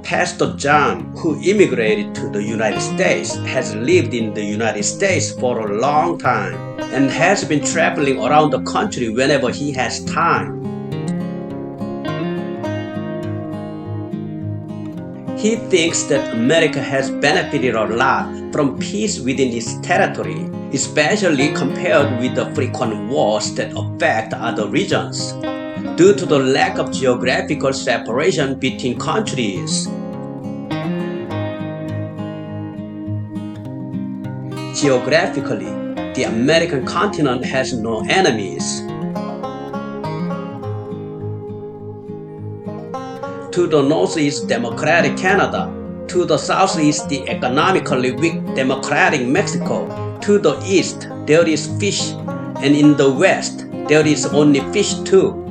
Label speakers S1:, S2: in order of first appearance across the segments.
S1: Pastor John, who immigrated to the United States, has lived in the United States for a long time and has been traveling around the country whenever he has time. He thinks that America has benefited a lot from peace within its territory, especially compared with the frequent wars that affect other regions, due to the lack of geographical separation between countries. Geographically, the American continent has no enemies. To the northeast, democratic Canada. To the southeast, the economically weak democratic Mexico. To the east, there is fish, and in the west, there is only fish too.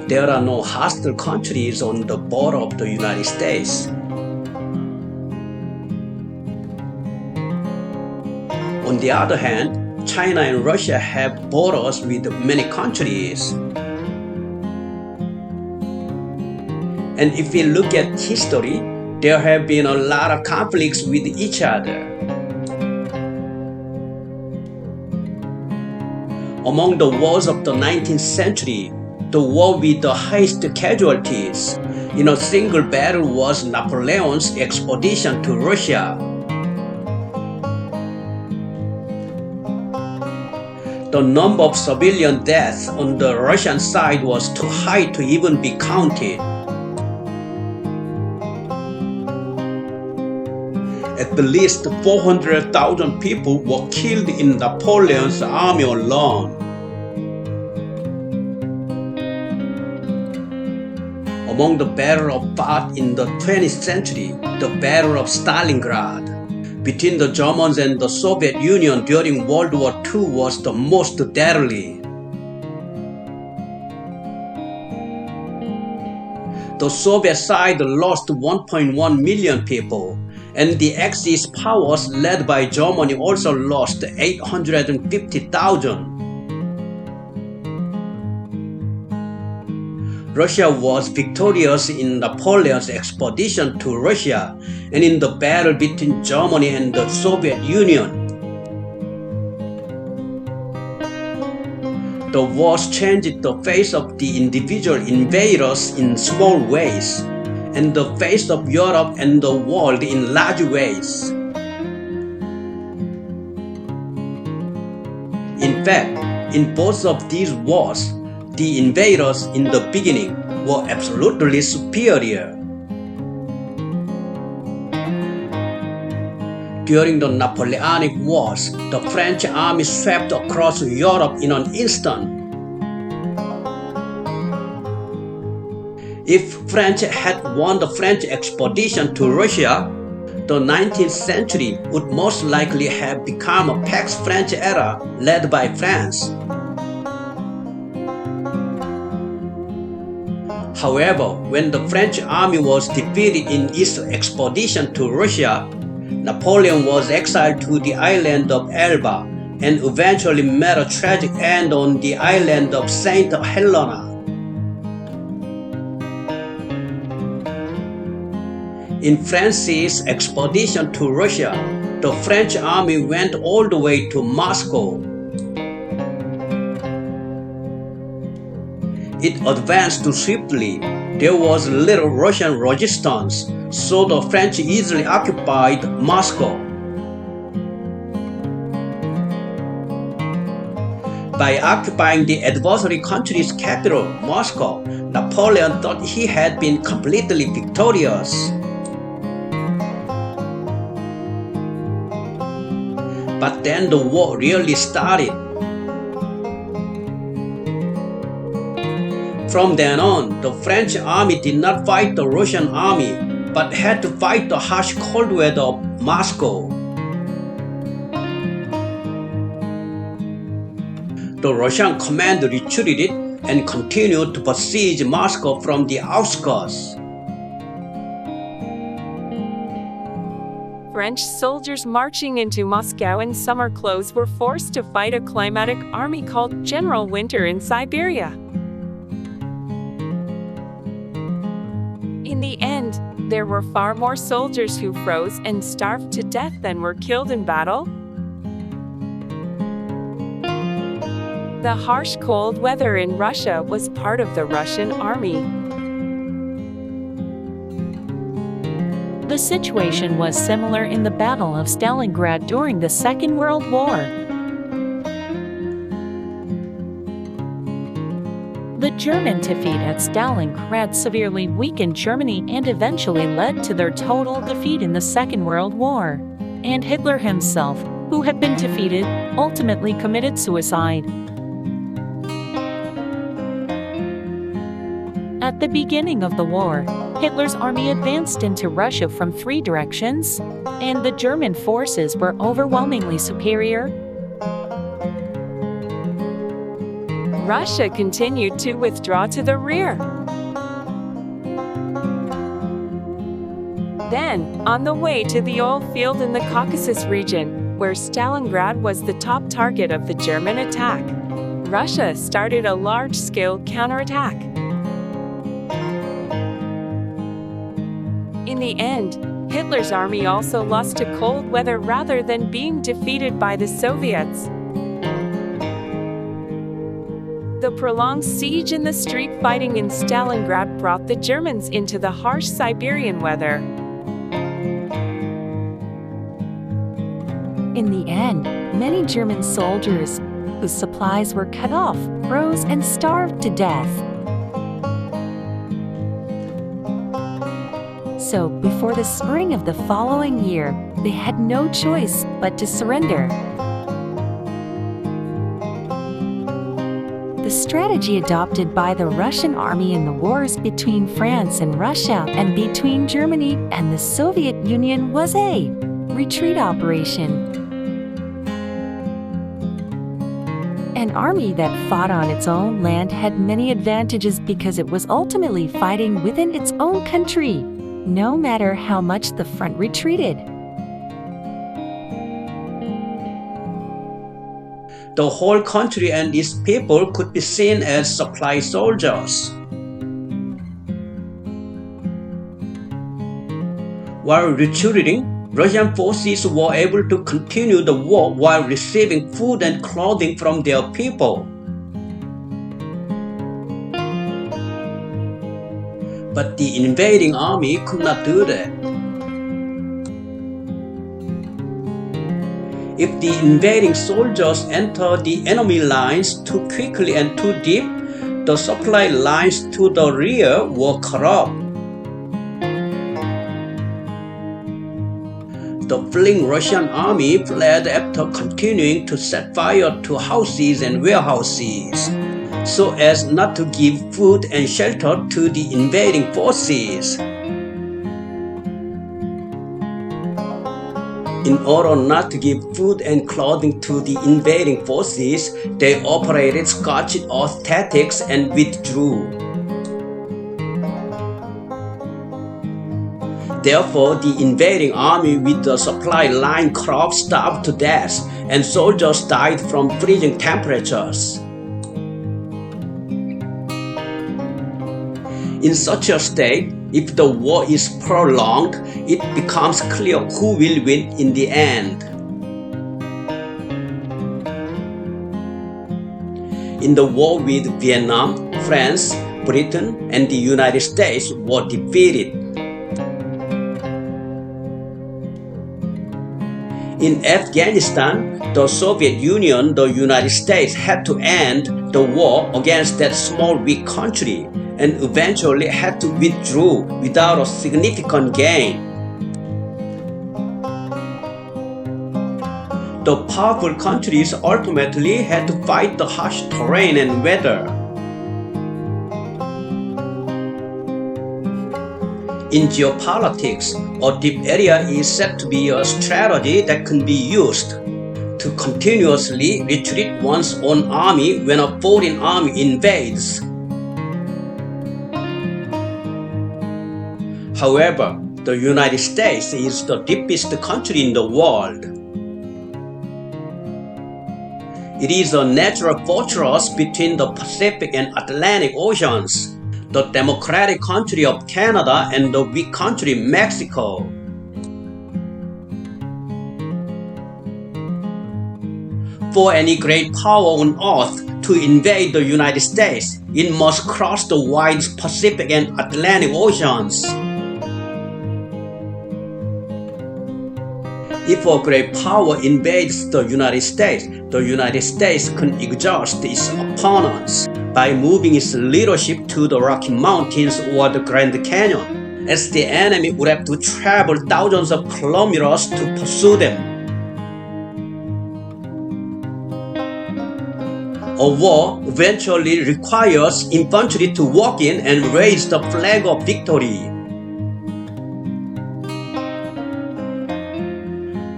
S1: There are no hostile countries on the border of the United States. On the other hand, China and Russia have borders with many countries. And if we look at history, there have been a lot of conflicts with each other. Among the wars of the 19th century, the war with the highest casualties in a single battle was Napoleon's expedition to Russia. The number of civilian deaths on the Russian side was too high to even be counted. At least 400,000 people were killed in Napoleon's army alone. Among the battles fought in the 20th century, the Battle of Stalingrad between the Germans and the Soviet Union during World War II was the most deadly. The Soviet side lost 1.1 million people, and the Axis powers led by Germany also lost 850,000. Russia was victorious in Napoleon's expedition to Russia and in the battle between Germany and the Soviet Union. The wars changed the face of the individual invaders in small ways, and the face of Europe and the world in large ways. In fact, in both of these wars, the invaders in the beginning were absolutely superior. During the Napoleonic Wars, the French army swept across Europe in an instant. If France had won the French expedition to Russia, the 19th century would most likely have become a Pax Franche era led by France. However, when the French army was defeated in its expedition to Russia, Napoleon was exiled to the island of Elba and eventually met a tragic end on the island of Saint Helena. In France's expedition to Russia, the French army went all the way to Moscow. It advanced too swiftly. There was little Russian resistance, so the French easily occupied Moscow. By occupying the adversary country's capital, Moscow, Napoleon thought he had been completely victorious. But then the war really started. From then on, the French army did not fight the Russian army, but had to fight the harsh cold weather of Moscow. The Russian command retreated and continued to besiege Moscow from the outskirts.
S2: French soldiers marching into Moscow in summer clothes were forced to fight a climatic army called General Winter in Siberia. In the end, there were far more soldiers who froze and starved to death than were killed in battle. The harsh cold weather in Russia was part of the Russian army.
S3: The situation was similar in the Battle of Stalingrad during the Second World War. The German defeat at Stalingrad severely weakened Germany and eventually led to their total defeat in the Second World War. And Hitler himself, who had been defeated, ultimately committed suicide. At the beginning of the war, Hitler's army advanced into Russia from 3 directions, and the German forces were overwhelmingly superior.
S2: Russia continued to withdraw to the rear. Then, on the way to the oil field in the Caucasus region, where Stalingrad was the top target of the German attack, Russia started a large-scale counterattack. In the end, Hitler's army also lost to cold weather rather than being defeated by the Soviets. The prolonged siege and the street fighting in Stalingrad brought the Germans into the harsh Siberian weather.
S3: In the end, many German soldiers, whose supplies were cut off, froze and starved to death. So, before the spring of the following year, they had no choice but to surrender. The strategy adopted by the Russian army in the wars between France and Russia and between Germany and the Soviet Union was a retreat operation. An army that fought on its own land had many advantages because it was ultimately fighting within its own country, no matter how much the front retreated.
S1: The whole country and its people could be seen as supply soldiers. While retreating, Russian forces were able to continue the war while receiving food and clothing from their people. But the invading army could not do that. If the invading soldiers entered the enemy lines too quickly and too deep, the supply lines to the rear were cut off. The fleeing Russian army fled after continuing to set fire to houses and warehouses, so as not to give food and shelter to the invading forces. In order not to give food and clothing to the invading forces, they operated scorched earth tactics and withdrew. Therefore, the invading army with the supply line cut off starved to death, and soldiers died from freezing temperatures. In such a state, if the war is prolonged, it becomes clear who will win in the end. In the war with Vietnam, France, Britain, and the United States were defeated. In Afghanistan, the Soviet Union, the United States had to end the war against that small weak country, and eventually had to withdraw without a significant gain. The powerful countries ultimately had to fight the harsh terrain and weather. In geopolitics, a deep area is said to be a strategy that can be used to continuously retreat one's own army when a foreign army invades. However, the United States is the deepest country in the world. It is a natural fortress between the Pacific and Atlantic Oceans. the democratic country of Canada and the weak country Mexico. For any great power on earth to invade the United States, it must cross the wide Pacific and Atlantic Oceans. If a great power invades the United States can exhaust its opponents by moving its leadership to the Rocky Mountains or the Grand Canyon, as the enemy would have to travel thousands of kilometers to pursue them. A war eventually requires infantry to walk in and raise the flag of victory.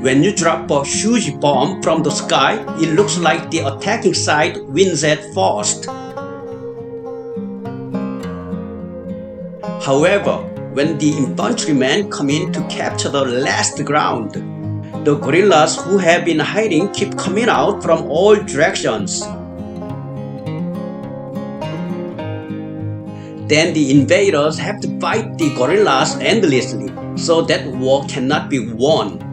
S1: When you drop a huge bomb from the sky, it looks like the attacking side wins at first. However, when the infantrymen come in to capture the last ground, the guerrillas who have been hiding keep coming out from all directions. Then the invaders have to fight the guerrillas endlessly, so that war cannot be won.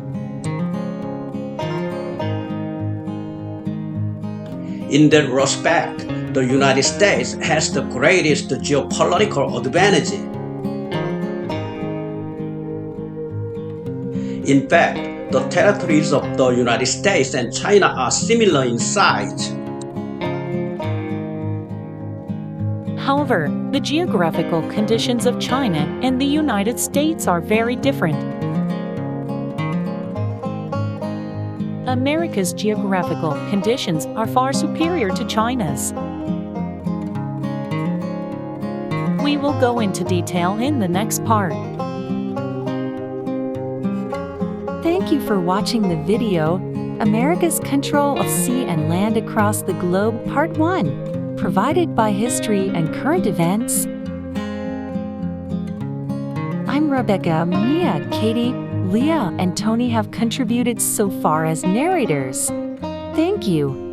S1: In that respect, the United States has the greatest geopolitical advantage. In fact, the territories of the United States and China are similar in size.
S3: However, the geographical conditions of China and the United States are very different. America's geographical conditions are far superior to China's. We will go into detail in the next part.
S4: Thank you for watching the video, America's Control of Sea and Land Across the Globe Part 1, provided by History and Current Events. I'm Rebecca, Mia, Katie, Leah, and Tony have contributed so far as narrators. Thank you.